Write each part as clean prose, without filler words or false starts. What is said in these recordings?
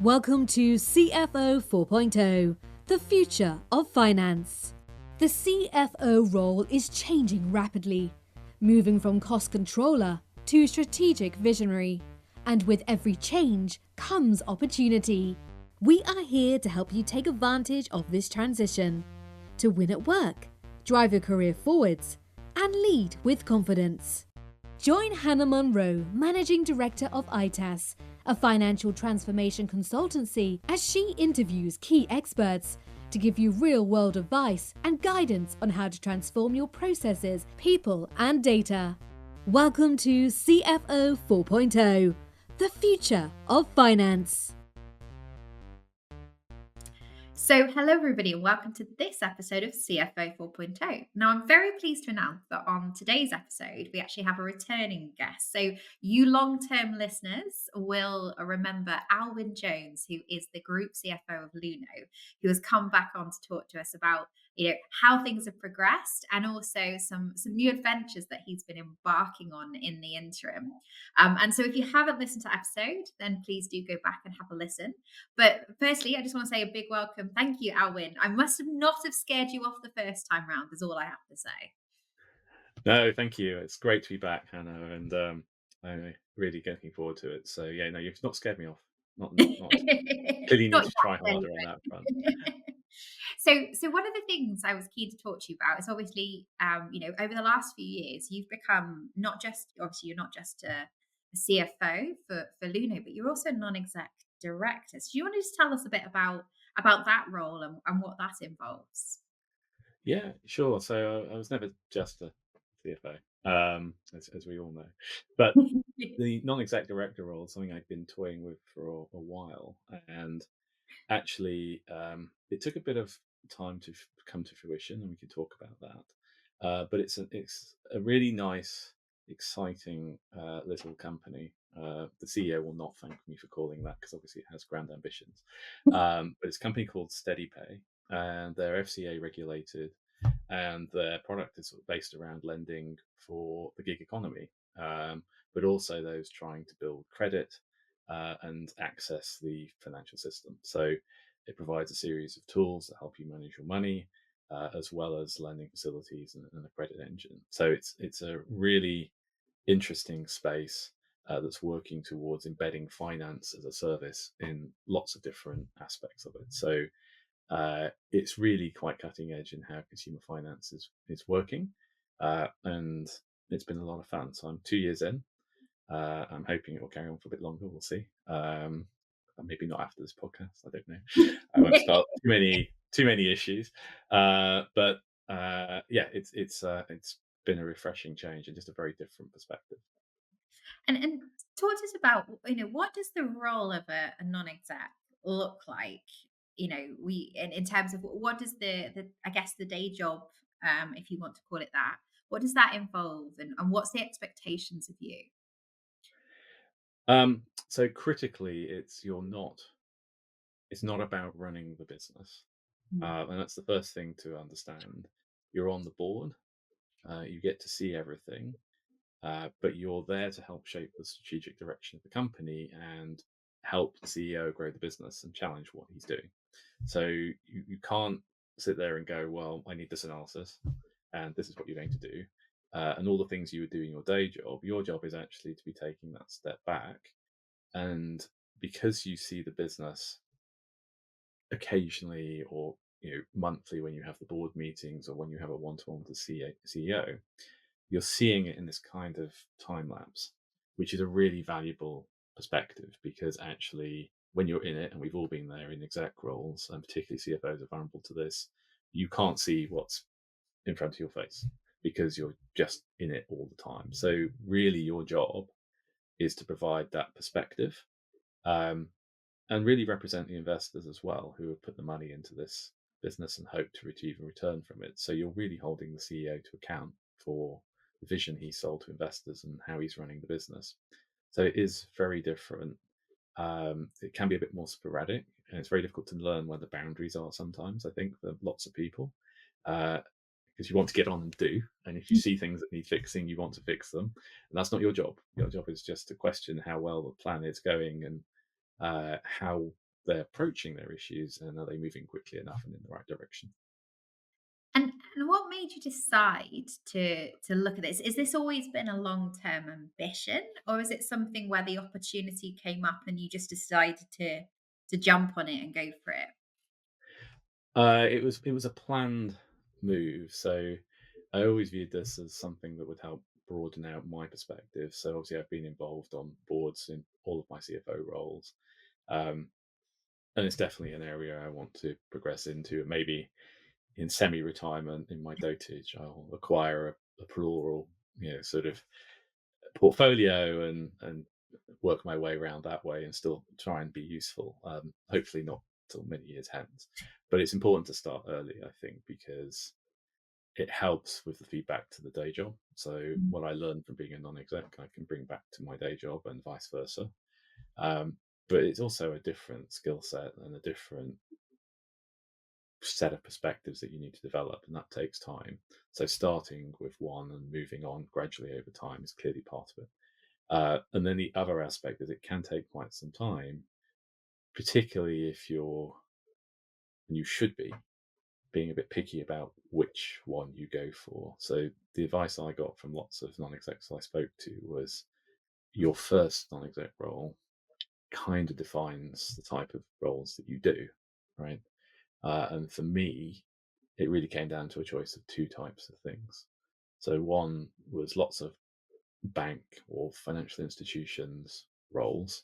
Welcome to CFO 4.0, the future of finance. The CFO role is changing rapidly, moving from cost controller to strategic visionary. And with every change comes opportunity. We are here to help you take advantage of this transition, to win at work, drive your career forwards, and lead with confidence. Join Hannah Munro, Managing Director of ITAS, a financial transformation consultancy, as she interviews key experts to give you real-world advice and guidance on how to transform your processes, people, and data. Welcome to CFO 4.0, the future of finance. So hello everybody and welcome to this episode of CFO 4.0. Now I'm very pleased to announce that on today's episode we actually have a returning guest. So you long-term listeners will remember Alwyn Jones, who is the Group CFO of Luno, who has come back on to talk to us about how things have progressed and also some new adventures that he's been embarking on in the interim. And so if you haven't listened to the episode, then please do go back and have a listen. But firstly, I just want to say a big welcome. Thank you, Alwyn. I must have not have scared you off the first time round, is all I have to say. No, thank you. It's great to be back, Hannah, and I'm really looking forward to it. So yeah, no, you've not scared me off. Not clearly need Not to try yet, harder on that front. anyway. So one of the things I was keen to talk to you about is obviously, over the last few years, you've become you're not just a CFO for Luno, but you're also a non-exec director. So do you want to just tell us a bit about that role and what that involves? Yeah, sure. So I was never just a CFO, as we all know, but the non-exec director role is something I've been toying with for a while, and actually, it took a bit of time to come to fruition, and we can talk about that. But it's a really nice, exciting little company. The CEO will not thank me for calling that because obviously it has grand ambitions. But it's a company called SteadyPay, and they're FCA regulated, and their product is sort of based around lending for the gig economy, but also those trying to build credit and access the financial system. So it provides a series of tools that help you manage your money, as well as lending facilities and a credit engine. So it's a really interesting space that's working towards embedding finance as a service in lots of different aspects of it. So it's really quite cutting edge in how consumer finance is working, and it's been a lot of fun. So I'm 2 years in. I'm hoping it will carry on for a bit longer. We'll see. Maybe not after this podcast. I don't know. I won't start too many issues. But yeah, it's been a refreshing change and just a very different perspective. And talk to us about, what does the role of a non-exec look like? We in terms of what does the I guess the day job, if you want to call it that, what does that involve, and what's the expectations of you? So critically, it's not about running the business, Mm. and that's the first thing to understand. You're on the board. You get to see everything, but you're there to help shape the strategic direction of the company and help the CEO grow the business and challenge what he's doing. So you can't sit there and go, well, I need this analysis, and this is what you're going to do. And all the things you would do in your day job, your job is actually to be taking that step back. And because you see the business occasionally or monthly when you have the board meetings or when you have a one-to-one with the CEO, you're seeing it in this kind of time lapse, which is a really valuable perspective because actually when you're in it, and we've all been there in exec roles, and particularly CFOs are vulnerable to this, you can't see what's in front of your face because you're just in it all the time. So really your job is to provide that perspective, um, and really represent the investors as well who have put the money into this business and hope to achieve a return from it. So you're really holding the CEO to account for the vision he sold to investors and how he's running the business. So it is very different. It can be a bit more sporadic, and it's very difficult to learn where the boundaries are sometimes, I think, for lots of people. Because you want to get on and do, and if you see things that need fixing, you want to fix them. And that's not your job. Your job is just to question how well the plan is going and how they're approaching their issues, and are they moving quickly enough and in the right direction. And what made you decide to look at this? Is this always been a long-term ambition, or is it something where the opportunity came up and you just decided to jump on it and go for it? It was a planned move, so I always viewed this as something that would help broaden out my perspective. So obviously, I've been involved on boards in all of my CFO roles, um, and it's definitely an area I want to progress into. And maybe in semi-retirement, in my dotage, I'll acquire a plural, sort of portfolio and work my way around that way and still try and be useful. Hopefully not till many years hence, but it's important to start early, I think, because it helps with the feedback to the day job. So Mm. what I learned from being a non-exec, I can bring back to my day job and vice versa. Um, but it's also a different skill set and a different set of perspectives that you need to develop, and that takes time. So starting with one and moving on gradually over time is clearly part of it. And then the other aspect is it can take quite some time, particularly if you're, and you should be, being a bit picky about which one you go for. So the advice I got from lots of non-execs I spoke to was your first non-exec role kind of defines the type of roles that you do, right? And for me, it really came down to a choice of two types of things. So one was lots of bank or financial institutions roles.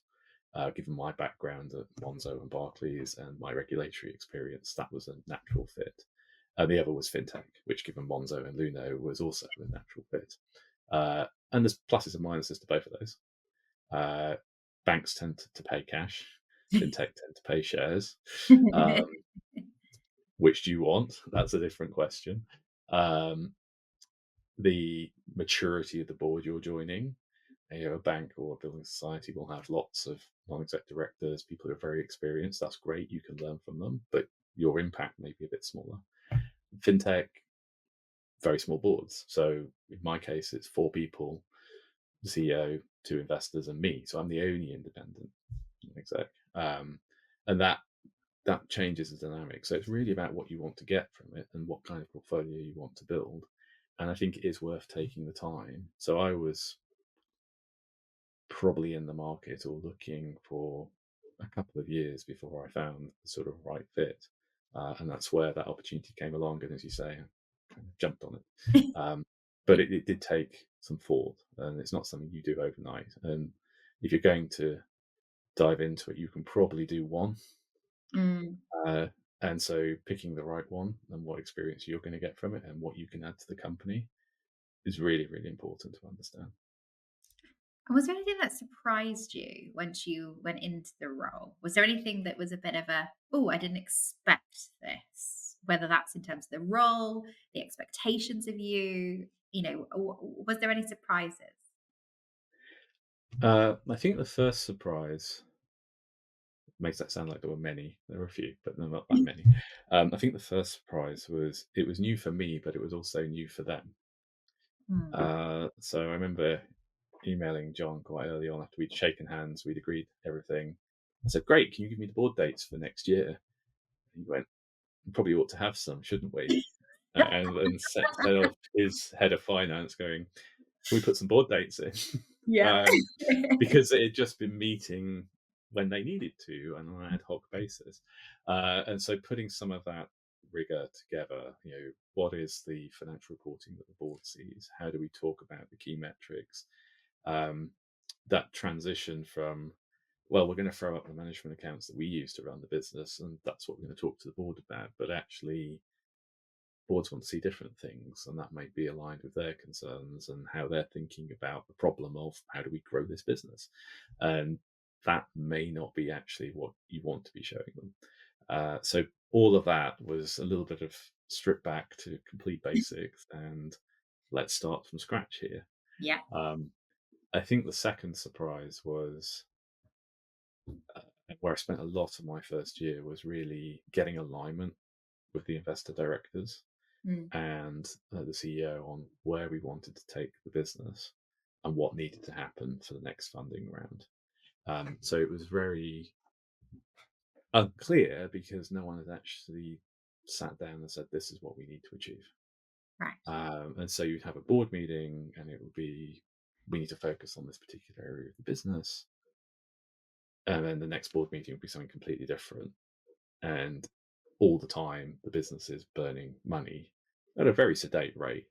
Given my background at Monzo and Barclays and my regulatory experience, that was a natural fit. The other was fintech, which, given Monzo and Luno, was also a natural fit. And there's pluses and minuses to both of those. Banks tend to pay cash, fintech tend to pay shares. Which do you want? That's a different question. The maturity of the board you're joining, a bank or a building society will have lots of non-exec directors, people who are very experienced. That's great. You can learn from them, but your impact may be a bit smaller. Fintech, very small boards. So in my case, it's 4 people, the CEO, 2 investors, and me. So I'm the only independent exec. And that changes the dynamic. So it's really about what you want to get from it and what kind of portfolio you want to build. And I think it is worth taking the time. So I was probably in the market or looking for a couple of years before I found the sort of right fit. And that's where that opportunity came along. And as you say, I kind of jumped on it. But it did take some thought, and it's not something you do overnight. And if you're going to dive into it, you can probably do one. Mm. And so picking the right one and what experience you're going to get from it and what you can add to the company is really, really important to understand. And was there anything that surprised you once you went into the role? Was there anything that was a bit of a, oh, I didn't expect this? Whether that's in terms of the role, the expectations of you, was there any surprises? I think the first surprise makes that sound like there were many. There were a few, but not that many. I think the first surprise was it was new for me, but it was also new for them. Mm. So I remember emailing John quite early on after we'd shaken hands, we'd agreed everything. I said, "Great, can you give me the board dates for next year?" He went, "We probably ought to have some, shouldn't we?" And set off his head of finance, going, "Can we put some board dates in?" Yeah. Because it had just been meeting when they needed to and on an ad hoc basis. And so putting some of that rigor together, what is the financial reporting that the board sees? How do we talk about the key metrics? That transition from, well, we're going to throw up the management accounts that we use to run the business, and that's what we're going to talk to the board about. But actually, boards want to see different things, and that might be aligned with their concerns and how they're thinking about the problem of how do we grow this business. And that may not be actually what you want to be showing them. So all of that was a little bit of strip back to complete basics and let's start from scratch here. Yeah. I think the second surprise was where I spent a lot of my first year was really getting alignment with the investor directors Mm. and the CEO on where we wanted to take the business and what needed to happen for the next funding round. So it was very Unclear because no one has actually sat down and said, this is what we need to achieve. Right. And so you'd have a board meeting and it would be, we need to focus on this particular area of the business. And then the next board meeting would be something completely different. And all the time, the business is burning money at a very sedate rate.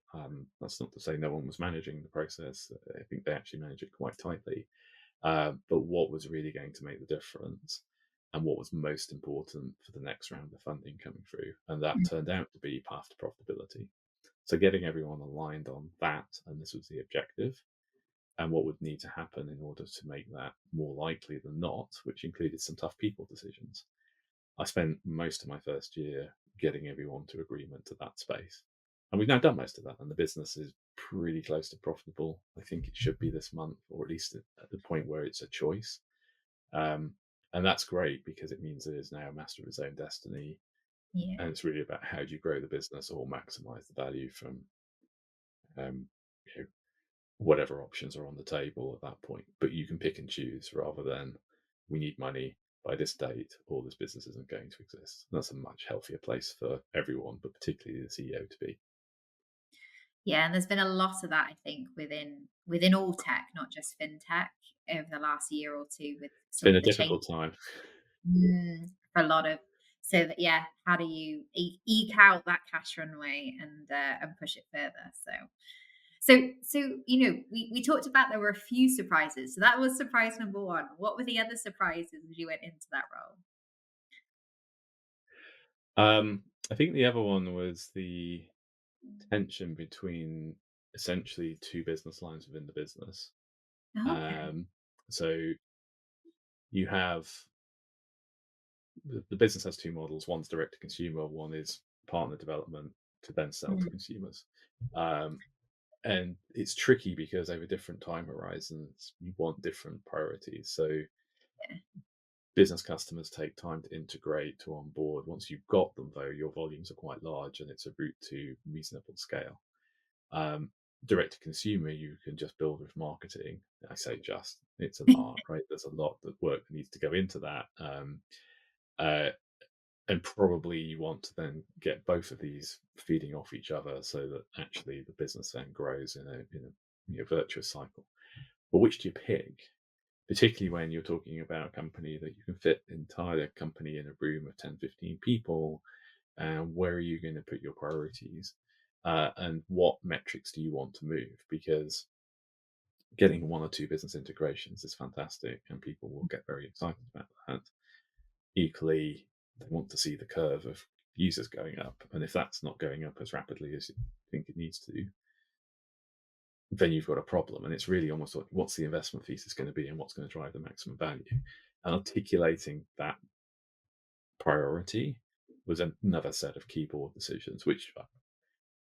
That's not to say no one was managing the process. I think they actually manage it quite tightly. But what was really going to make the difference and what was most important for the next round of funding coming through? And that Mm. turned out to be path to profitability. So getting everyone aligned on that, and this was the objective, and what would need to happen in order to make that more likely than not, which included some tough people decisions. I spent most of my first year getting everyone to agreement to that space. And we've now done most of that, and the business is pretty close to profitable. I think it should be this month, or at least at the point where it's a choice. Um, and that's great because it means it is now a master of its own destiny. Yeah. And it's really about how do you grow the business or maximize the value from um, you know, whatever options are on the table at that point. But you can pick and choose rather than we need money by this date or this business isn't going to exist. And that's a much healthier place for everyone, but particularly the CEO to be. Yeah, and there's been a lot of that, I think, within all tech, not just fintech, over the last year or two with It's some been of a the change. difficult time. For a lot of, so that, yeah, how do you eke out that cash runway and push it further? So we talked about there were a few surprises. So that was surprise number one. What were the other surprises as you went into that role? I think the other one was the tension between essentially two business lines within the business. Okay. Um, so you have the business has two models. One's direct to consumer. One is partner development to then sell to Mm, consumers. Um, and it's tricky because over different time horizons, you want different priorities. So yeah. business customers take time to integrate to onboard. Once you've got them, though, your volumes are quite large and it's a route to reasonable scale. Um, direct to consumer, you can just build with marketing. I say just, it's an art, right? There's a lot of work that needs to go into that. Uh, and probably you want to then get both of these feeding off each other so that actually the business then grows in a virtuous cycle. But which do you pick? Particularly when you're talking about a company that you can fit the entire company in a room of 10, 15 people, and where are you going to put your priorities? And what metrics do you want to move? Because getting one or two business integrations is fantastic, and people will get very excited about that. Equally, they want to see the curve of users going up. And if that's not going up as rapidly as you think it needs to, then you've got a problem. And it's really almost like what's the investment thesis going to be and what's going to drive the maximum value? And articulating that priority was another set of keyboard decisions, which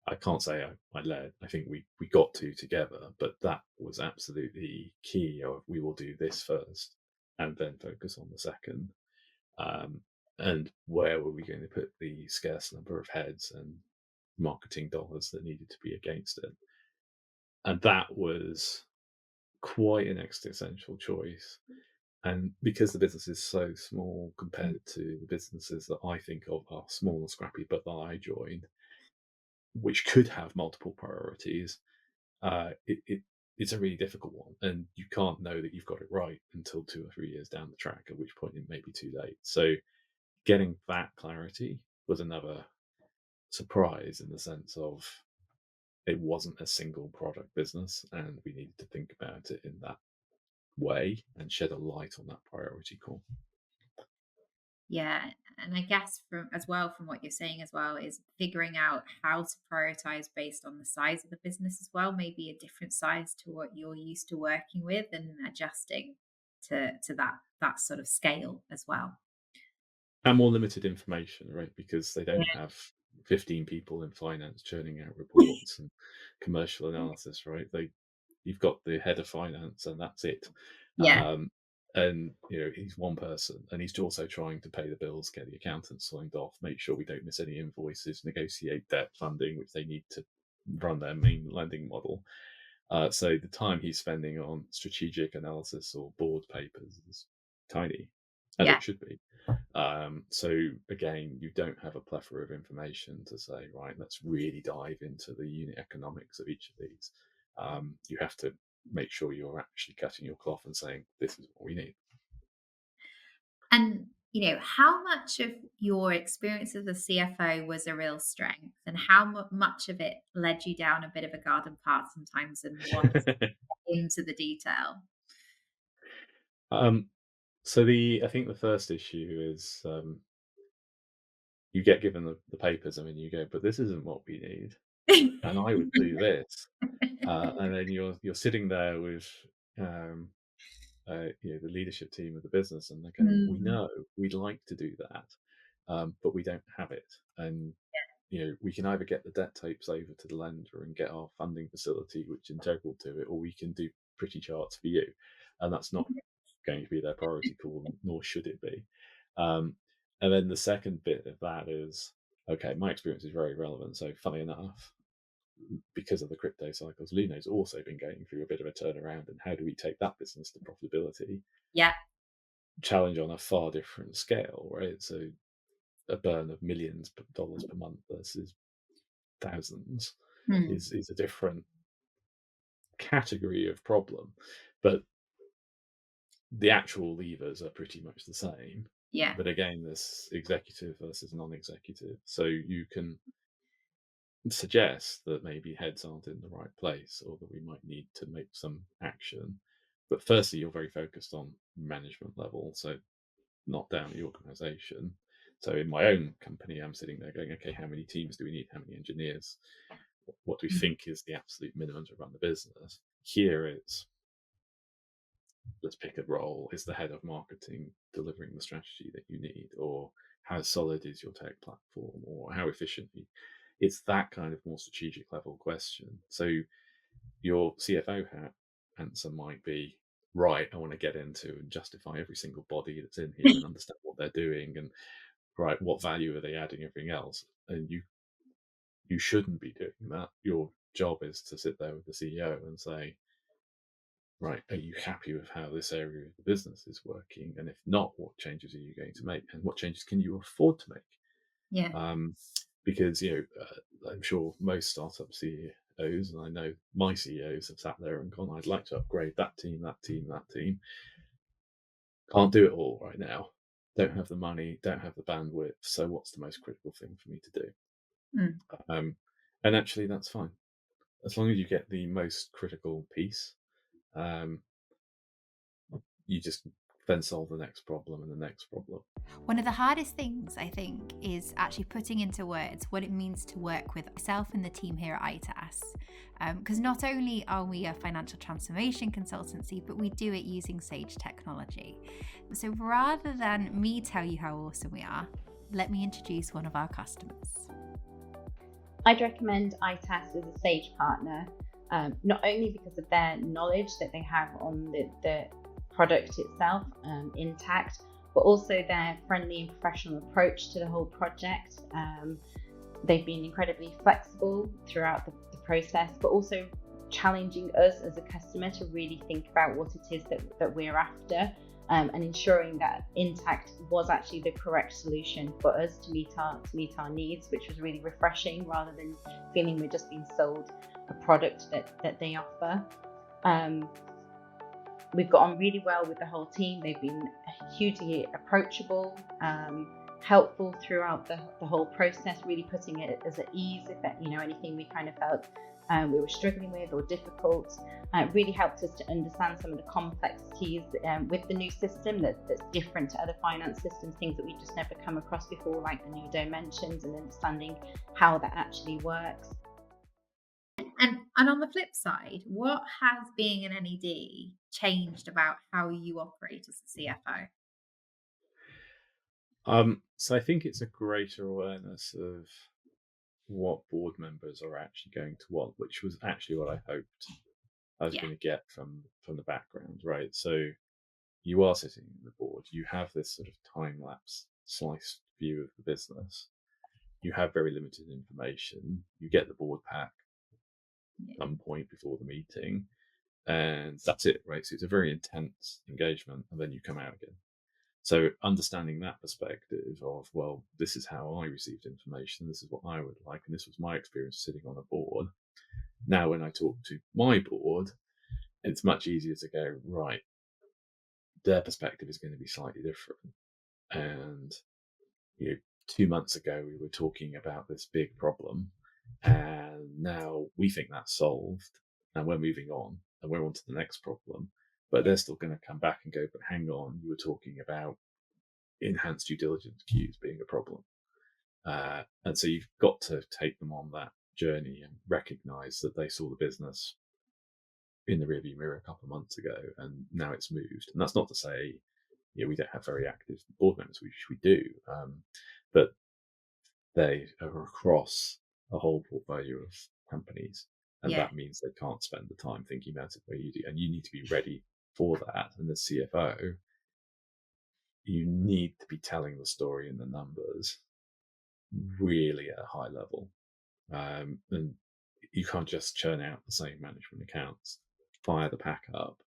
I can't say I led. I think we got to together, but that was absolutely key. Of we will do this first and then focus on the second. Um, and where were we going to put the scarce number of heads and marketing dollars that needed to be against it? And that was quite an existential choice. And because the business is so small compared to the businesses that I think of are small and scrappy, but that I joined, which could have multiple priorities, it's a really difficult one. And you can't know that you've got it right until 2 or 3 years down the track, at which point it may be too late. So getting that clarity was another surprise in the sense of it wasn't a single product business and we needed to think about it in that way and shed a light on that priority call. Yeah, and I guess from what you're saying as well is figuring out how to prioritize based on the size of the business as well, maybe a different size to what you're used to working with and adjusting to that sort of scale as well. And more limited information, right? Because they don't Yeah. have 15 people in finance churning out reports and commercial analysis, right? You've got the head of finance and that's it. Yeah. And he's one person and he's also trying to pay the bills, get the accountants signed off, make sure we don't miss any invoices, negotiate debt funding, which they need to run their main lending model. So the time he's spending on strategic analysis or board papers is tiny, as Yeah. it should be. So again, you don't have a plethora of information to say, right, let's really dive into the unit economics of each of these. You have to make sure you're actually cutting your cloth and saying, this is what we need. And, how much of your experience as a CFO was a real strength, and how much of it led you down a bit of a garden path sometimes and wanted to get into the detail? um, so I think the first issue is you get given the papers, and then you go, but this isn't what we need, and I would do this, and then you're sitting there with um, the leadership team of the business, and they're going, "We Mm, know we'd like to do that, but we don't have it." And we can either get the debt tapes over to the lender and get our funding facility, which is integral to it, or we can do pretty charts for you, and that's not going to be their priority pool, nor should it be. Um, and then the second bit of that is, okay, my experience is very relevant. So, funny enough, because of the crypto cycles, Luno's also been going through a bit of a turnaround. And how do we take that business to profitability? yeah. Challenge on a far different scale, right? So a burn of millions of dollars per month versus thousands Mm, is a different category of problem, but the actual levers are pretty much the same. yeah. But again, this executive versus non-executive, so you can suggest that maybe heads aren't in the right place, or that we might need to make some action. But firstly, you're very focused on management level, so not down the organization. So in my own company, I'm sitting there going, okay, how many teams do we need? How many engineers? What do we Mm, think is the absolute minimum to run the business? Here it's, let's pick a role. Is the head of marketing delivering the strategy that you need? Or how solid is your tech platform? Or how efficiently? It's that kind of more strategic level question. So your CFO hat answer might be, right, I want to get into and justify every single body that's in here and understand what they're doing, and right, what value are they adding, everything else. And you shouldn't be doing that. Your job is to sit there with the CEO and say, right, are you happy with how this area of the business is working? And if not, what changes are you going to make? And what changes can you afford to make? yeah. Because I'm sure most startup CEOs, and I know my CEOs have sat there and gone, I'd like to upgrade that team, that team, that team. Can't do it all right now. Don't have the money, don't have the bandwidth. So what's the most critical thing for me to do? Mm, Um, and actually, that's fine as long as you get the most critical piece. Um, you just then solve the next problem and the next problem. One of the hardest things, I think, is actually putting into words what it means to work with myself and the team here at ITAS. Because not only are we a financial transformation consultancy, but we do it using Sage technology. So rather than me tell you how awesome we are, let me introduce one of our customers. I'd recommend ITAS as a Sage partner, not only because of their knowledge that they have on the product itself, intact, but also their friendly and professional approach to the whole project. They've been incredibly flexible throughout the process, but also challenging us as a customer to really think about what it is that we're after, and ensuring that intact was actually the correct solution for us to meet our needs, which was really refreshing, rather than feeling we're just being sold a product that they offer. We've got on really well with the whole team. They've been hugely approachable, helpful throughout the whole process, really putting it as at ease if anything we kind of felt we were struggling with or difficult. It really helped us to understand some of the complexities with the new system that's different to other finance systems, things that we've just never come across before, like the new dimensions, and understanding how that actually works. And on the flip side, what has being an NED changed about how you operate as a CFO? So I think it's a greater awareness of what board members are actually going to want, which was actually what I hoped I was Yeah. going to get from the background, right? So you are sitting in the board, you have this sort of time lapse sliced view of the business, you have very limited information, you get the board pack Yeah. at some point before the meeting, and that's it, right? So it's a very intense engagement, and then you come out again. So understanding that perspective of, well, this is how I received information, this is what I would like, and this was my experience sitting on a board. Now, when I talk to my board, it's much easier to go, right, their perspective is going to be slightly different. And 2 months ago, we were talking about this big problem, and now we think that's solved, and we're moving on, and we're on to the next problem. But they're still going to come back and go, but hang on, you were talking about enhanced due diligence queues being a problem. And so you've got to take them on that journey and recognize that they saw the business in the rearview mirror a couple of months ago, and now it's moved. And that's not to say we don't have very active board members, which we do, but they are across a whole portfolio of companies, and that means they can't spend the time thinking about it where you do, and you need to be ready for that. And as CFO, you need to be telling the story in the numbers really at a high level, and you can't just churn out the same management accounts, fire the pack up.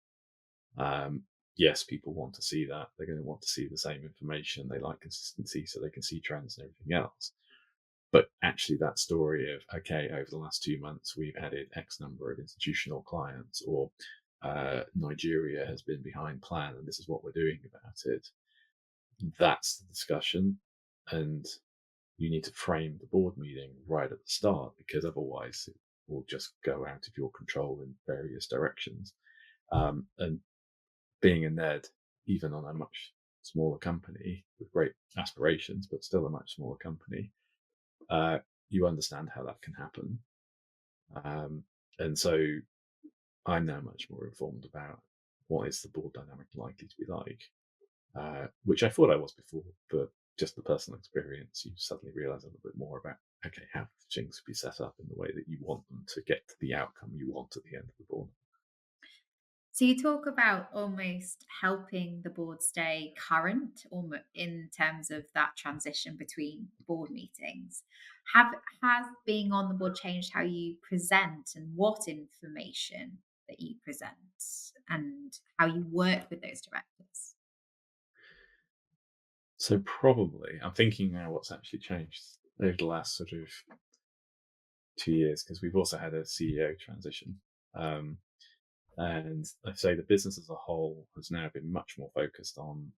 Yes, people want to see that. They're going to want to see the same information. They like consistency so they can see trends and everything else. But actually that story of, okay, over the last 2 months, we've added X number of institutional clients, or Nigeria has been behind plan and this is what we're doing about it. That's the discussion. And you need to frame the board meeting right at the start, because otherwise it will just go out of your control in various directions. And being a NED, even on a much smaller company with great aspirations, but still a much smaller company, you understand how that can happen. And so I'm now much more informed about what is the board dynamic likely to be like, which I thought I was before, but just the personal experience, you suddenly realize a little bit more about, okay, how things be set up in the way that you want them to get to the outcome you want at the end of the board. So you talk about almost helping the board stay current in terms of that transition between board meetings. Has being on the board changed how you present and what information that you present and how you work with those directors? So probably, I'm thinking now what's actually changed over the last sort of 2 years, because we've also had a CEO transition. And I'd say the business as a whole has now been much more focused on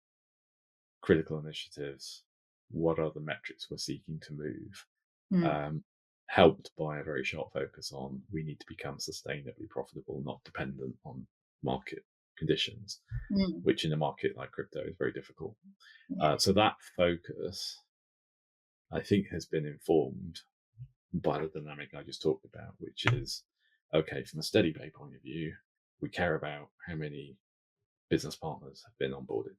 critical initiatives. What are the metrics we're seeking to move? Helped by a very sharp focus on, we need to become sustainably profitable, not dependent on market conditions, which in a market like crypto is very difficult. So that focus, I think, has been informed by the dynamic I just talked about, which is, okay, from a steady pay point of view, we care about how many business partners have been onboarded,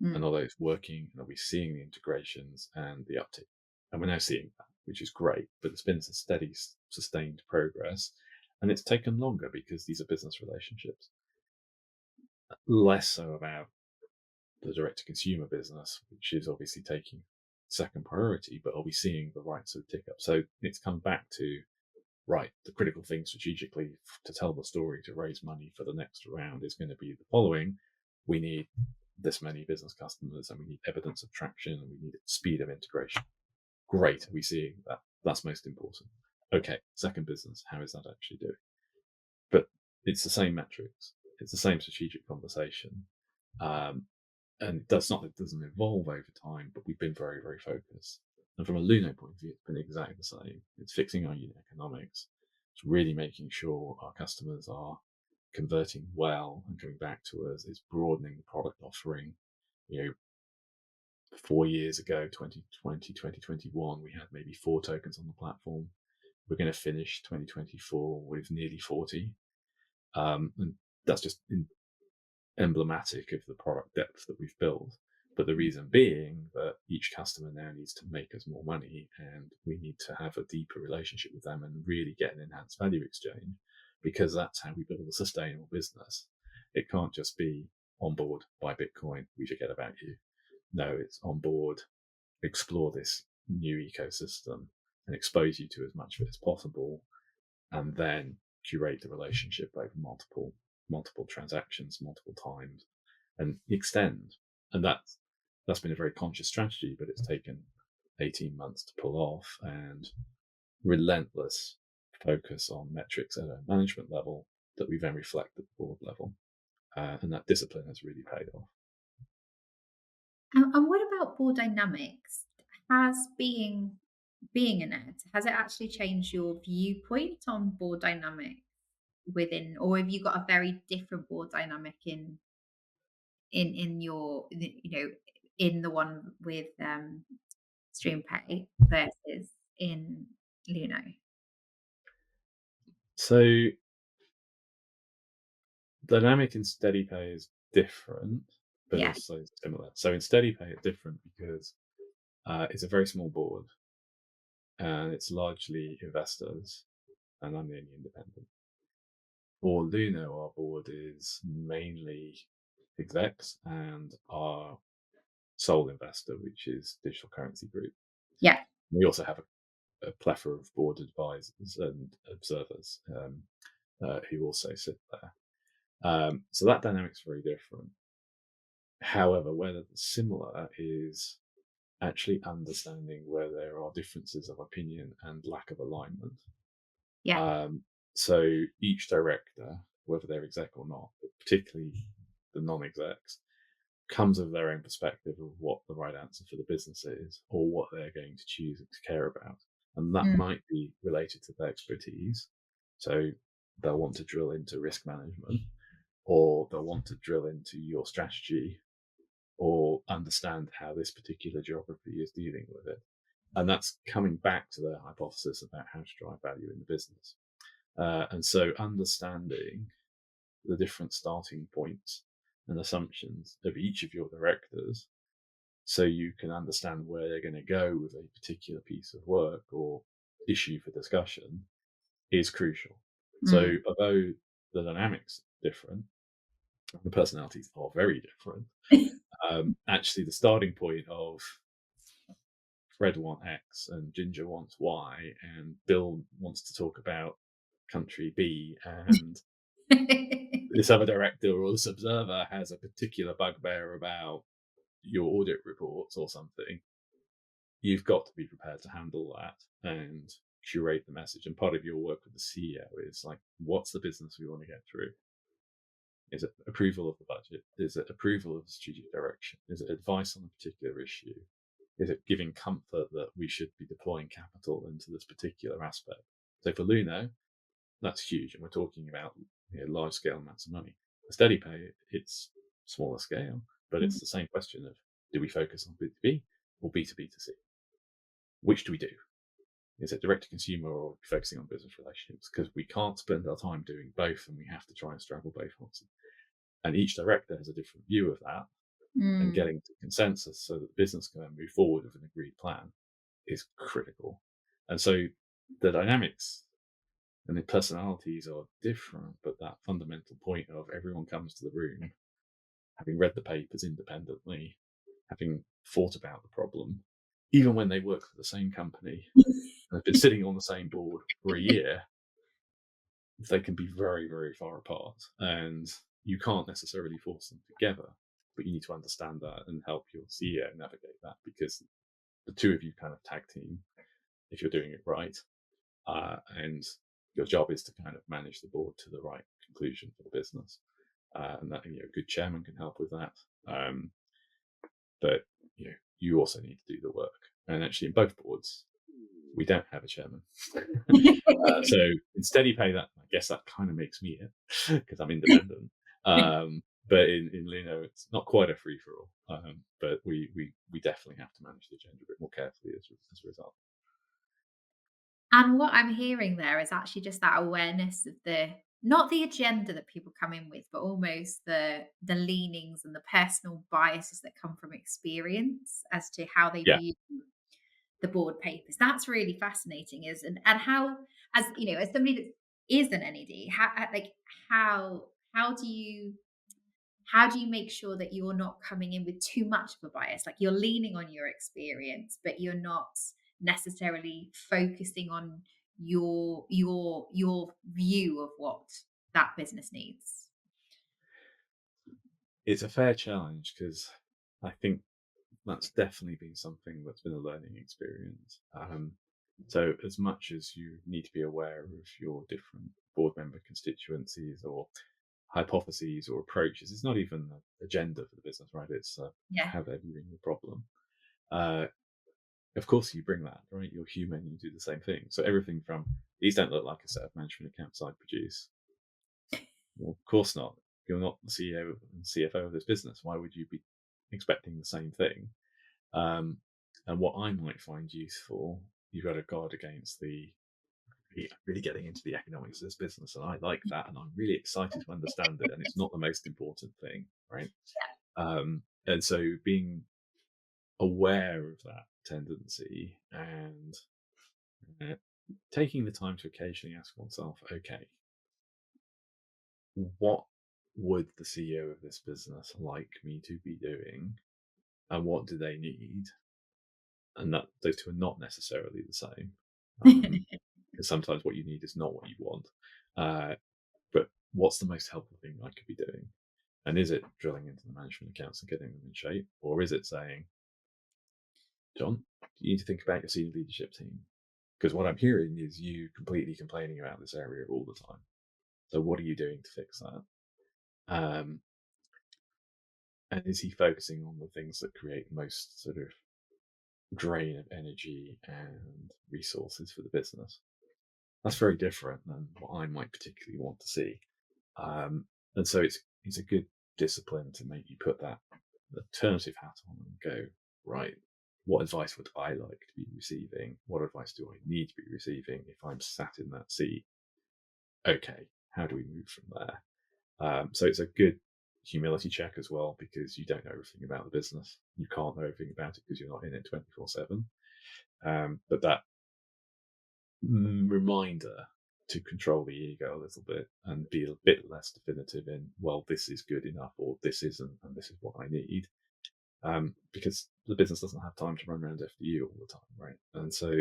and are those working, and are we seeing the integrations and the uptick? And we're now seeing that, which is great, but it's been some steady, sustained progress, and it's taken longer because these are business relationships. Less so about the direct-to-consumer business, which is obviously taking second priority, but are we seeing the right sort of tick up? So it's come back to, right, the critical thing strategically to tell the story, to raise money for the next round, is going to be the following. We need this many business customers, and we need evidence of traction, and we need speed of integration. Great. Are we seeing that? That's most important. Okay. Second business. How is that actually doing? But it's the same metrics. It's the same strategic conversation. And it doesn't evolve over time, but we've been very, very focused. And from a Luno point of view, it's been exactly the same. It's fixing our unit economics. It's really making sure our customers are converting well and coming back to us. It's broadening the product offering. 4 years ago, 2020, 2021, we had maybe 4 tokens on the platform. We're going to finish 2024 with nearly 40. And that's just emblematic of the product depth that we've built. But the reason being that each customer now needs to make us more money, and we need to have a deeper relationship with them and really get an enhanced value exchange, because that's how we build a sustainable business. It can't just be on board, buy Bitcoin, we forget about you. No, it's on board, explore this new ecosystem and expose you to as much of it as possible, and then curate the relationship over multiple transactions, multiple times, and extend. And that's been a very conscious strategy, but it's taken 18 months to pull off, and relentless focus on metrics at a management level that we then reflect at the board level. And that discipline has really paid off. And what about board dynamics? Has being a NED, has it actually changed your viewpoint on board dynamics within, or have you got a very different board dynamic in your, in the one with StreamPay versus in Luno? So dynamic in steady pay is different, but Yeah. also similar. So in steady pay, it's different because it's a very small board, and it's largely investors, and I'm the only independent. For Luno, our board is mainly execs and our sole investor, which is Digital Currency Group. Yeah. We also have a plethora of board advisors and observers who also sit there. So that dynamic's very different. However, where it's similar is actually understanding where there are differences of opinion and lack of alignment. Yeah. So each director, whether they're exec or not, but particularly the non-execs, comes with their own perspective of what the right answer for the business is, or what they're going to choose to care about. And that might be related to their expertise. So they'll want to drill into risk management, or they'll want to drill into your strategy, or understand how this particular geography is dealing with it. And that's coming back to the hypothesis about how to drive value in the business. And so understanding the different starting points and assumptions of each of your directors, so you can understand where they're going to go with a particular piece of work or issue for discussion, is crucial. So although the dynamics are different, the personalities are very different, actually the starting point of Fred wants X and Ginger wants Y and Bill wants to talk about country B, and this other director or this observer has a particular bugbear about your audit reports or something, you've got to be prepared to handle that and curate the message. And part of your work with the CEO is like, what's the business we want to get through? Is it approval of the budget? Is it approval of the strategic direction? Is it advice on a particular issue? Is it giving comfort that we should be deploying capital into this particular aspect? So for Luno, that's huge. And we're talking about large scale amounts of money. For steady pay, it's smaller scale, but it's the same question of, do we focus on B2B or B2B2C? Which do we do? Is it direct to consumer or focusing on business relationships? Because we can't spend our time doing both, and we have to try and straddle both ones. And each director has a different view of that, and getting to consensus so that the business can move forward with an agreed plan is critical. And so the dynamics and the personalities are different, but that fundamental point of everyone comes to the room having read the papers independently, having thought about the problem, even when they work for the same company and have been sitting on the same board for a year, they can be very, very far apart. And you can't necessarily force them together, but you need to understand that and help your CEO navigate that, because the two of you kind of tag team if you're doing it right. And your job is to kind of manage the board to the right conclusion for the business. And that, a good chairman can help with that. But you also need to do the work. And actually, in both boards, we don't have a chairman. So in steady pay, that I guess that kind of makes me it, because I'm independent. But in Luno, it's not quite a free for all. But we definitely have to manage the agenda a bit more carefully as a result. And what I'm hearing there is actually just that awareness of not the agenda that people come in with, but almost the leanings and the personal biases that come from experience as to how they view the board papers. That's really fascinating, and how, as as somebody that is an NED, how do you make sure that you're not coming in with too much of a bias? Like, you're leaning on your experience, but you're not necessarily focusing on your view of what that business needs. It's a fair challenge, because I think that's definitely been something that's been a learning experience. So as much as you need to be aware of your different board member constituencies or hypotheses or approaches, it's not even the agenda for the business, right? It's Yeah. how they're viewing the problem. Of course, you bring that, right? You're human, you do the same thing. So everything from these don't look like a set of management accounts I produce. Well, of course not. You're not the CEO and CFO of this business. Why would you be expecting the same thing? And what I might find useful, you've got to guard against the really getting into the economics of this business. And I like that. And I'm really excited to understand it. And it's not the most important thing, right? And so being aware of that tendency and taking the time to occasionally ask oneself, okay, what would the CEO of this business like me to be doing? And what do they need? And that those two are not necessarily the same. Because sometimes what you need is not what you want. But what's the most helpful thing I could be doing? And is it drilling into the management accounts and getting them in shape? Or is it saying, John, you need to think about your senior leadership team? Because what I'm hearing is you completely complaining about this area all the time. So what are you doing to fix that? And is he focusing on the things that create most sort of drain of energy and resources for the business? That's very different than what I might particularly want to see. And so it's a good discipline to make you put that alternative hat on and go, right, what advice would I like to be receiving? What advice do I need to be receiving if I'm sat in that seat? Okay, how do we move from there? So it's a good humility check as well, because you don't know everything about the business. You can't know everything about it because you're not in it 24/7. But that reminder to control the ego a little bit and be a bit less definitive in, well, this is good enough or this isn't, and this is what I need. Because the business doesn't have time to run around after you all the time, right? And so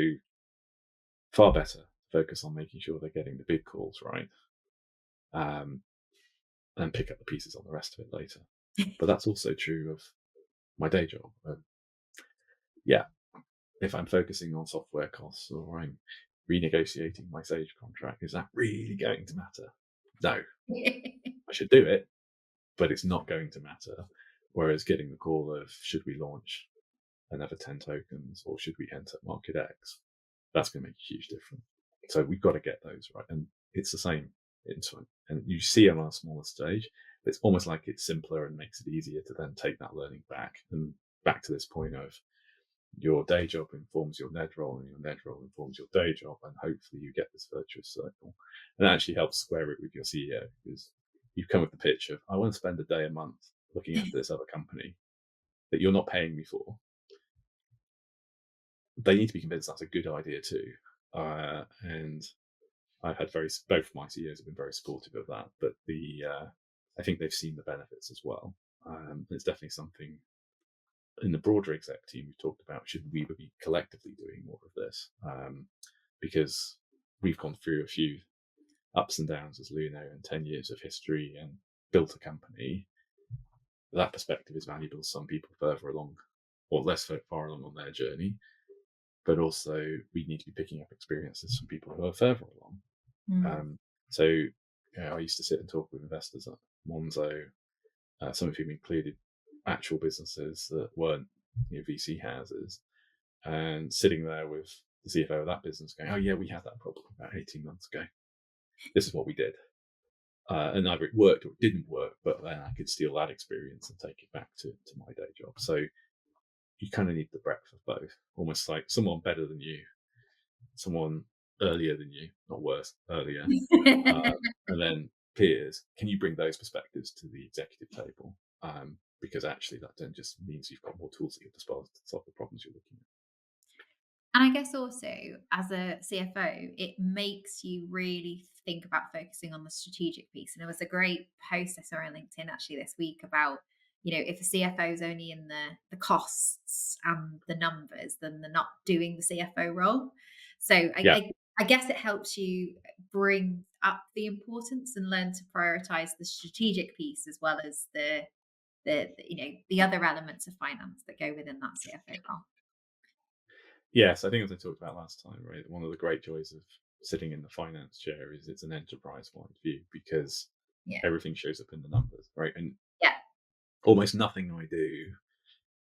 far better focus on making sure they're getting the big calls right, and pick up the pieces on the rest of it later. But that's also true of my day job. If I'm focusing on software costs or I'm renegotiating my Sage contract, is that really going to matter? No. I should do it, but it's not going to matter. Whereas getting the call of, should we launch another 10 tokens or should we enter market X? That's going to make a huge difference. So we've got to get those right. And it's the same and you see it on a smaller stage, but it's almost like it's simpler and makes it easier to then take that learning back and back to this point of your day job informs your NED role and your NED role informs your day job. And hopefully you get this virtuous circle. And that actually helps square it with your CEO, because you've come with the pitch of, I want to spend a day a month looking after this other company that you're not paying me for. They need to be convinced that's a good idea too. And I've had both my CEOs have been very supportive of that, but I think they've seen the benefits as well. It's definitely something in the broader exec team we've talked about. Should we be collectively doing more of this? Because we've gone through a few ups and downs as Luno and 10 years of history and built a company. That perspective is valuable to some people further along or less far along on their journey, but also we need to be picking up experiences from people who are further along. So I used to sit and talk with investors at Monzo, some of whom included actual businesses that weren't VC houses, and sitting there with the CFO of that business going, oh yeah, we had that problem about 18 months ago. This is what we did. And either it worked or it didn't work, but then I could steal that experience and take it back to my day job. So you kind of need the breadth of both, almost like someone better than you, someone earlier than you, not worse, earlier, and then peers. Can you bring those perspectives to the executive table? Because actually that then just means you've got more tools at your disposal to solve the problems you're looking at. And I guess also as a CFO, it makes you really think about focusing on the strategic piece. And there was a great post I saw on LinkedIn actually this week about, if a CFO is only in the costs and the numbers, then they're not doing the CFO role. So I guess it helps you bring up the importance and learn to prioritize the strategic piece as well as the the other elements of finance that go within that CFO role. Yes, I think as I talked about last time, right, one of the great joys of sitting in the finance chair is it's an enterprise-wide view, because Yeah. everything shows up in the numbers, right? And Yeah. almost nothing I do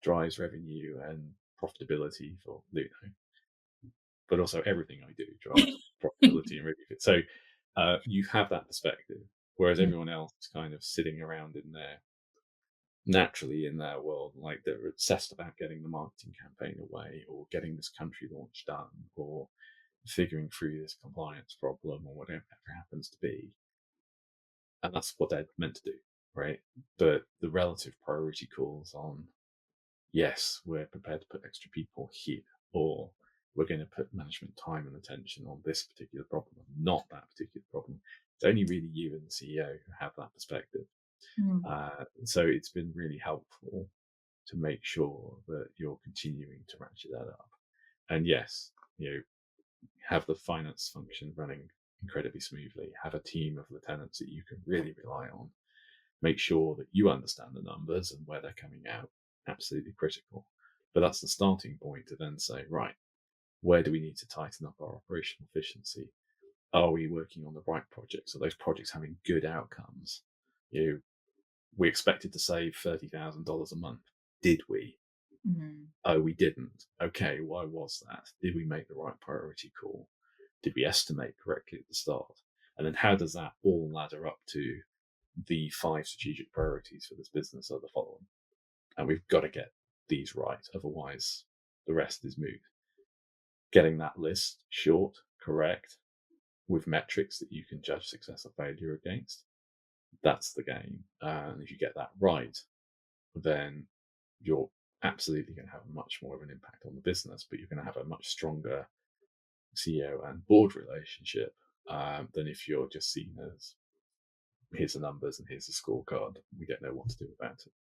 drives revenue and profitability for Luno, but also everything I do drives profitability and revenue. So you have that perspective, whereas everyone else is kind of sitting around naturally in their world, like they're obsessed about getting the marketing campaign away, or getting this country launch done, or figuring through this compliance problem, or whatever it happens to be. And that's what they're meant to do, right? But the relative priority calls on, yes, we're prepared to put extra people here, or we're going to put management time and attention on this particular problem, not that particular problem. It's only really you and the CEO who have that perspective. So it's been really helpful to make sure that you're continuing to ratchet that up. And yes, have the finance function running incredibly smoothly, have a team of lieutenants that you can really rely on, make sure that you understand the numbers and where they're coming out, absolutely critical. But that's the starting point to then say, right, where do we need to tighten up our operational efficiency? Are we working on the right projects? Are those projects having good outcomes? We expected to save $30,000 a month. Did we? Oh, we didn't. Okay, why was that? Did we make the right priority call? Did we estimate correctly at the start? And then how does that all ladder up to the 5 strategic priorities for this business are the following? And we've got to get these right, otherwise the rest is moot. Getting that list short, correct, with metrics that you can judge success or failure against, that's the game. And if you get that right, then you're absolutely going to have much more of an impact on the business, but you're going to have a much stronger CEO and board relationship than if you're just seen as, here's the numbers and here's the scorecard. We don't know what to do about it.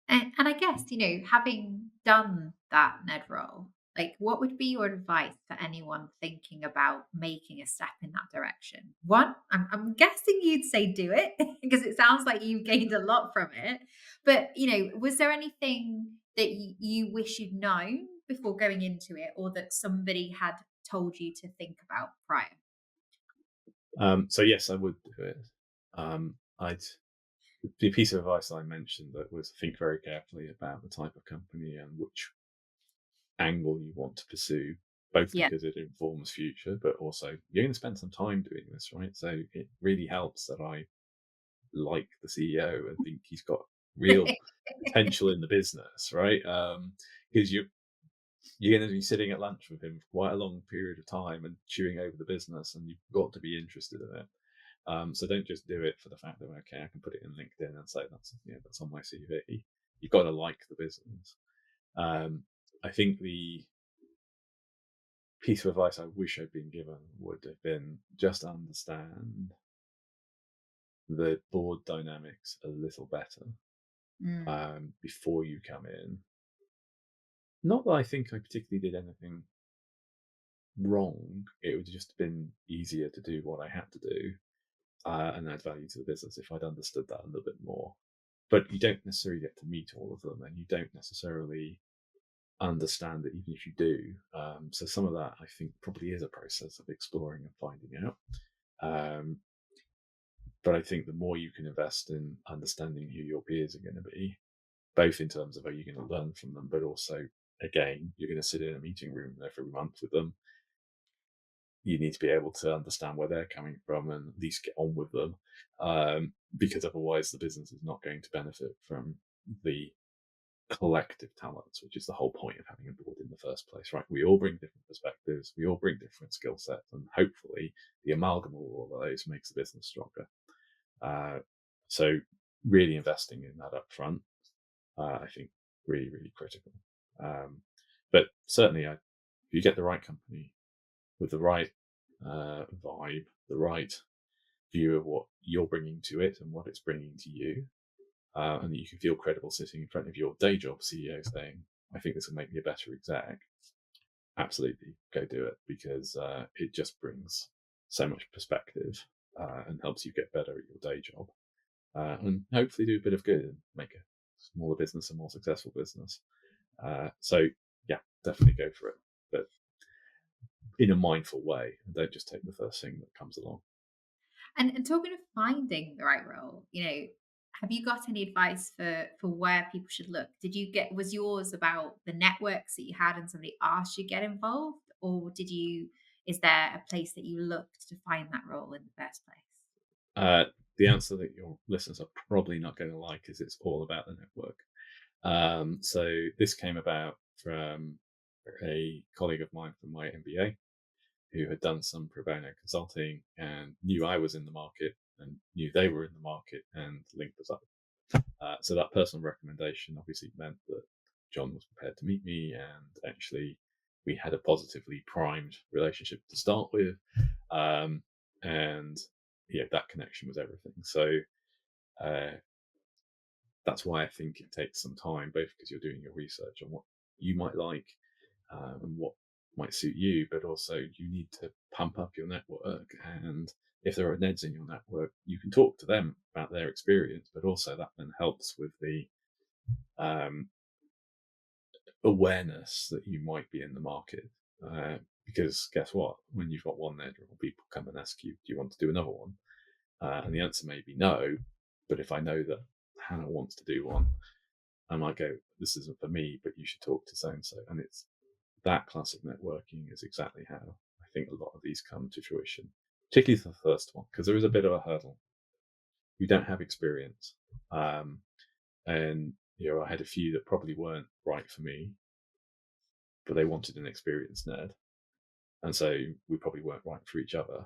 And I guess, having done that NED role, like, what would be your advice for anyone thinking about making a step in that direction? One, I'm guessing you'd say do it because it sounds like you've gained a lot from it. But, was there anything that you wish you'd known before going into it, or that somebody had told you to think about prior? So yes, I would do it. The piece of advice I mentioned that was think very carefully about the type of company and which angle you want to pursue, both because it informs future, but also you're going to spend some time doing this, right? So it really helps that I like the CEO and think he's got real potential in the business, right? Because you're going to be sitting at lunch with him for quite a long period of time and chewing over the business, and you've got to be interested in it. So don't just do it for the fact that, okay, I can put it in LinkedIn and say that's on my CV. You've got to like the business. I think the piece of advice I wish I'd been given would have been just understand the board dynamics a little better before you come in. Not that I think I particularly did anything wrong. It would have just been easier to do what I had to do and add value to the business if I'd understood that a little bit more. But you don't necessarily get to meet all of them, and you don't necessarily understand it even if you do. So some of that, I think, probably is a process of exploring and finding out. But I think the more you can invest in understanding who your peers are going to be, both in terms of are you going to learn from them, but also, again, you're going to sit in a meeting room every month with them. You need to be able to understand where they're coming from and at least get on with them, because otherwise the business is not going to benefit from the collective talents, which is the whole point of having a board in the first place, right? We all bring different perspectives, we all bring different skill sets, and hopefully the amalgam of all of those makes the business stronger. So really investing in that up front, I think really, really critical. But certainly if you get the right company with the right vibe, the right view of what you're bringing to it and what it's bringing to you, and that you can feel credible sitting in front of your day job CEO saying, I think this will make me a better exec, absolutely go do it, because it just brings so much perspective and helps you get better at your day job. and hopefully do a bit of good and make a smaller business a more successful business. So yeah, definitely go for it, but in a mindful way, and don't just take the first thing that comes along. And talking of finding the right role, have you got any advice for where people should look? Was yours about the networks that you had and somebody asked you to get involved, or is there a place that you looked to find that role in the first place? The answer that your listeners are probably not going to like is it's all about the network. So this came about from a colleague of mine from my MBA who had done some pro bono consulting and knew I was in the market and knew they were in the market and linked us up. So that personal recommendation obviously meant that John was prepared to meet me, and actually we had a positively primed relationship to start with. And yeah, that connection was everything. So that's why I think it takes some time, both because you're doing your research on what you might like and what might suit you, but also you need to pump up your network. And if there are NEDs in your network, you can talk to them about their experience, but also that then helps with the awareness that you might be in the market. Because guess what? When you've got one NED, people come and ask you, do you want to do another one? And the answer may be no, but if I know that Hannah wants to do one, I might go, this isn't for me, but you should talk to so-and-so. And it's that classic networking is exactly how I think a lot of these come to fruition, particularly the first one, because there is a bit of a hurdle. You don't have experience. And I had a few that probably weren't right for me, but they wanted an experienced NED. And so we probably weren't right for each other.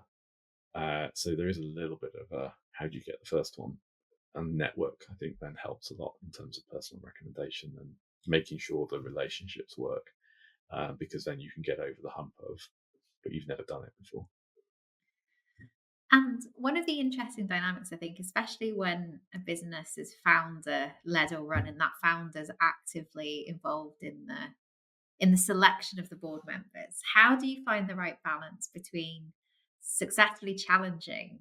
So there is a little bit of a, how do you get the first one? And network, I think, then helps a lot in terms of personal recommendation and making sure the relationships work, because then you can get over the hump of, but you've never done it before. And one of the interesting dynamics, I think, especially when a business is founder led or run, and that founder's actively involved in the selection of the board members, how do you find the right balance between successfully challenging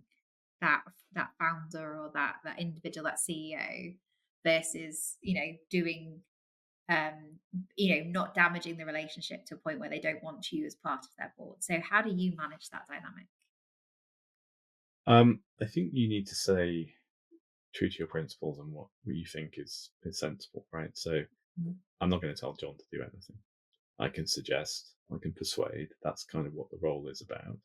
that founder or that individual, that CEO, versus doing not damaging the relationship to a point where they don't want you as part of their board? So how do you manage that dynamic? I think you need to say true to your principles and what you think is sensible, right? So I'm not going to tell John to do anything. I can suggest, I can persuade. That's kind of what the role is about.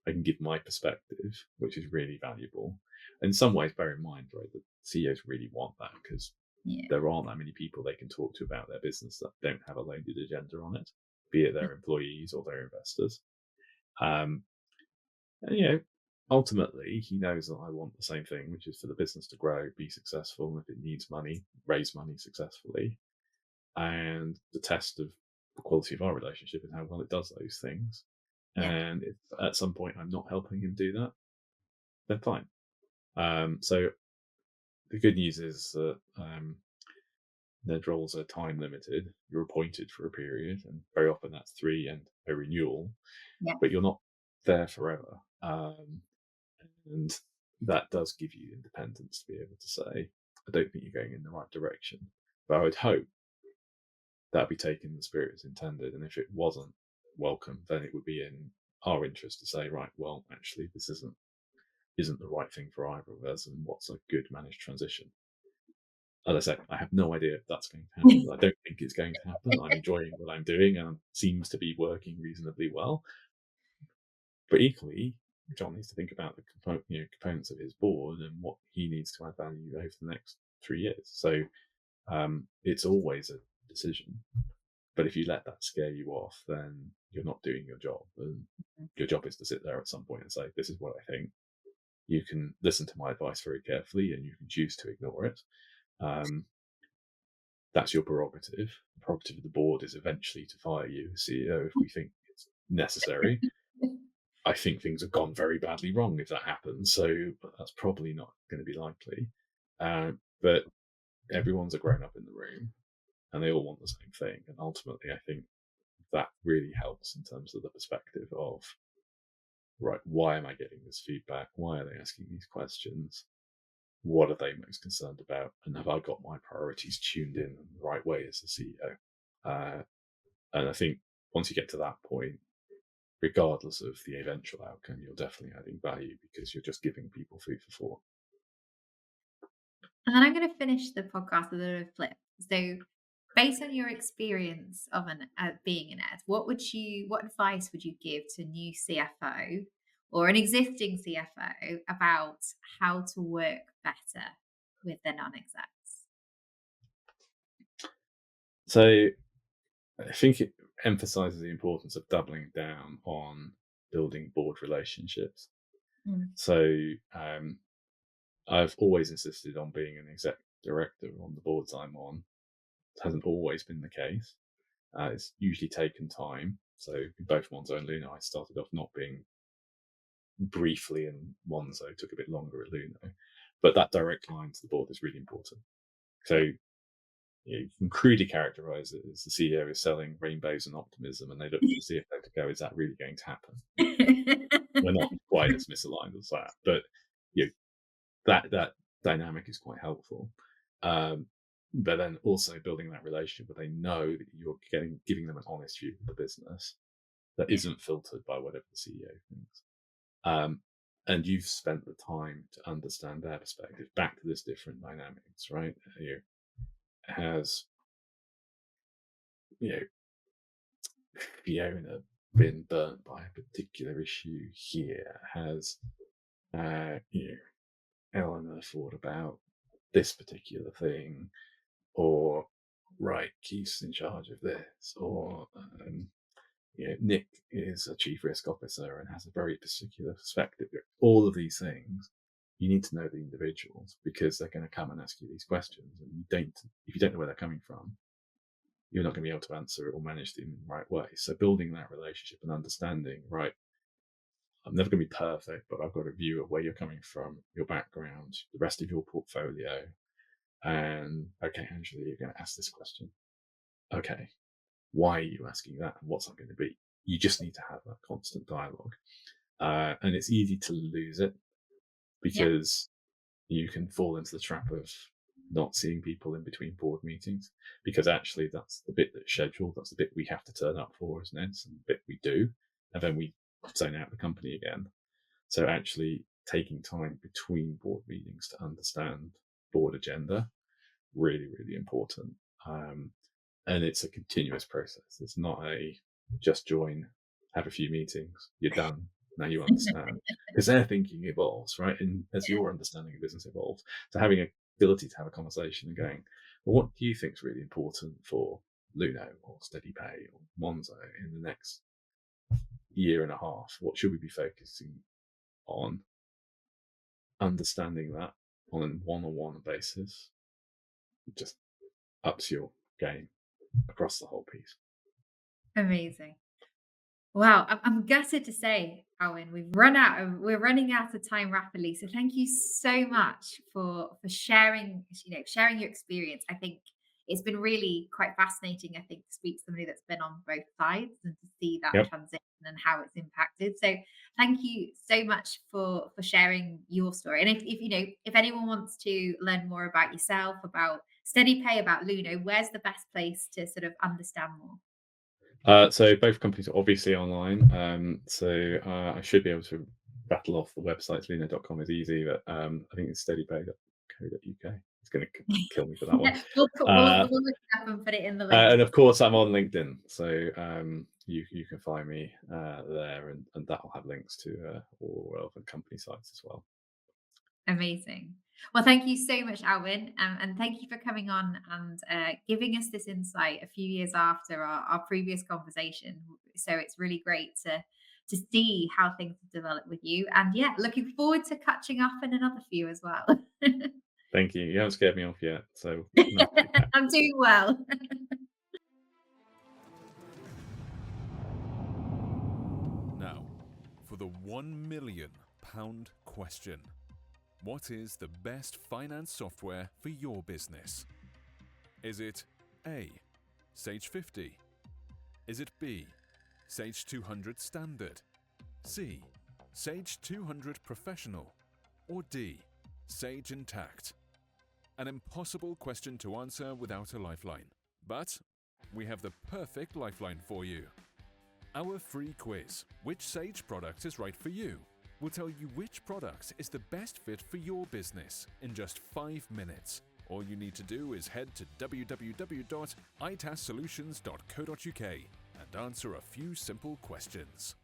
I can give my perspective, which is really valuable. In some ways, bear in mind, right, that CEOs really want that because there aren't that many people they can talk to about their business that don't have a loaded agenda on it, be it their employees or their investors. And, ultimately, he knows that I want the same thing, which is for the business to grow, be successful, and if it needs money, raise money successfully. And the test of the quality of our relationship is how well it does those things. Yeah. And if at some point I'm not helping him do that, then fine. So the good news is that NED roles are time limited. You're appointed for a period, and very often that's 3 and a renewal, but you're not there forever. And that does give you independence to be able to say, I don't think you're going in the right direction. But I would hope that'd be taken in the spirit as intended. And if it wasn't welcome, then it would be in our interest to say, right, well, actually, this isn't the right thing for either of us, and what's a good managed transition? As I said, I have no idea if that's going to happen. I don't think it's going to happen. I'm enjoying what I'm doing and seems to be working reasonably well. But equally, John needs to think about the components of his board and what he needs to add value over the next 3 years. So it's always a decision. But if you let that scare you off, then you're not doing your job. And your job is to sit there at some point and say, this is what I think. You can listen to my advice very carefully and you can choose to ignore it. That's your prerogative. The prerogative of the board is eventually to fire you as CEO if we think it's necessary. I think things have gone very badly wrong if that happens. So that's probably not going to be likely. But everyone's a grown up in the room and they all want the same thing. And ultimately, I think that really helps in terms of the perspective of, right, why am I getting this feedback? Why are they asking these questions? what are they most concerned about, and have I got my priorities tuned in the right way as the CEO? And I think once you get to that point, regardless of the eventual outcome, you're definitely adding value because you're just giving people food for thought. And then I'm going to finish the podcast with a little flip. So, based on your experience of being an ed, what advice would you give to a new CFO or an existing CFO about how to work better with their non-execs? So I think it emphasizes the importance of doubling down on building board relationships. So I've always insisted on being an exec director on the boards I'm on. It hasn't always been the case. It's usually taken time. So both Monzo and Luno, I started off not being briefly in Monzo, took a bit longer at Luno. But that direct line to the board is really important. So you can crudely characterize it as the CEO is selling rainbows and optimism, and they look to the CFO to go, is that really going to happen? We're not quite as misaligned as that, but that dynamic is quite helpful. But then also building that relationship where they know that you're giving them an honest view of the business that isn't filtered by whatever the CEO thinks. And you've spent the time to understand their perspective. Back to this different dynamics, right? Has Fiona been burnt by a particular issue here? Has Eleanor thought about this particular thing? Or right, Keith's in charge of this, or Nick is a chief risk officer and has a very particular perspective. All of these things, you need to know the individuals because they're going to come and ask you these questions, and if you don't know where they're coming from, you're not going to be able to answer it or manage them in the right way. So building that relationship and understanding, right, I'm never going to be perfect, but I've got a view of where you're coming from, your background, the rest of your portfolio. And okay, Angela, you're going to ask this question. Okay, why are you asking that? And what's that going to be? You just need to have that constant dialogue. And it's easy to lose it because you can fall into the trap of not seeing people in between board meetings, because actually that's the bit that's scheduled. That's the bit we have to turn up for as NEDs, and the bit we do, and then we zone out the company again. So actually taking time between board meetings to understand board agenda, really, really important. And it's a continuous process. It's not a just join, have a few meetings, you're done, now you understand. Because their thinking evolves, right? And as your understanding of business evolves, so having an ability to have a conversation and going, well, what do you think is really important for Luno or Steady Pay or Monzo in the next year and a half? What should we be focusing on? Understanding that on a one-on-one basis just ups your game across the whole piece. Amazing. Wow, I'm gutted to say, Alwyn, we're running out of time rapidly. So thank you so much for sharing, sharing your experience. I think it's been really quite fascinating, I think, to speak to somebody that's been on both sides and to see that transition and how it's impacted. So thank you so much for sharing your story. And if anyone wants to learn more about yourself, about Steady Pay, about Luno, where's the best place to sort of understand more? So both companies are obviously online. I should be able to rattle off the websites. Luno.com is easy, but I think it's steadypay.co.uk. It's going to kill me for that one. We'll look it up and put it in the link. And of course, I'm on LinkedIn, so you can find me there, and that will have links to all relevant company sites as well. Amazing. Well, thank you so much, Alwyn, and thank you for coming on and giving us this insight a few years after our previous conversation. So it's really great to see how things have developed with you, and looking forward to catching up in another few as well. Thank you. You haven't scared me off yet, so I'm doing well. Now, for the £1 million question. What is the best finance software for your business? Is it A, Sage 50? Is it B, Sage 200 Standard? C, Sage 200 Professional? Or D, Sage Intact. An impossible question to answer without a lifeline. But we have the perfect lifeline for you. Our free quiz, Which Sage product is right for you, will tell you which product is the best fit for your business in just 5 minutes. All you need to do is head to www.itassolutions.co.uk and answer a few simple questions.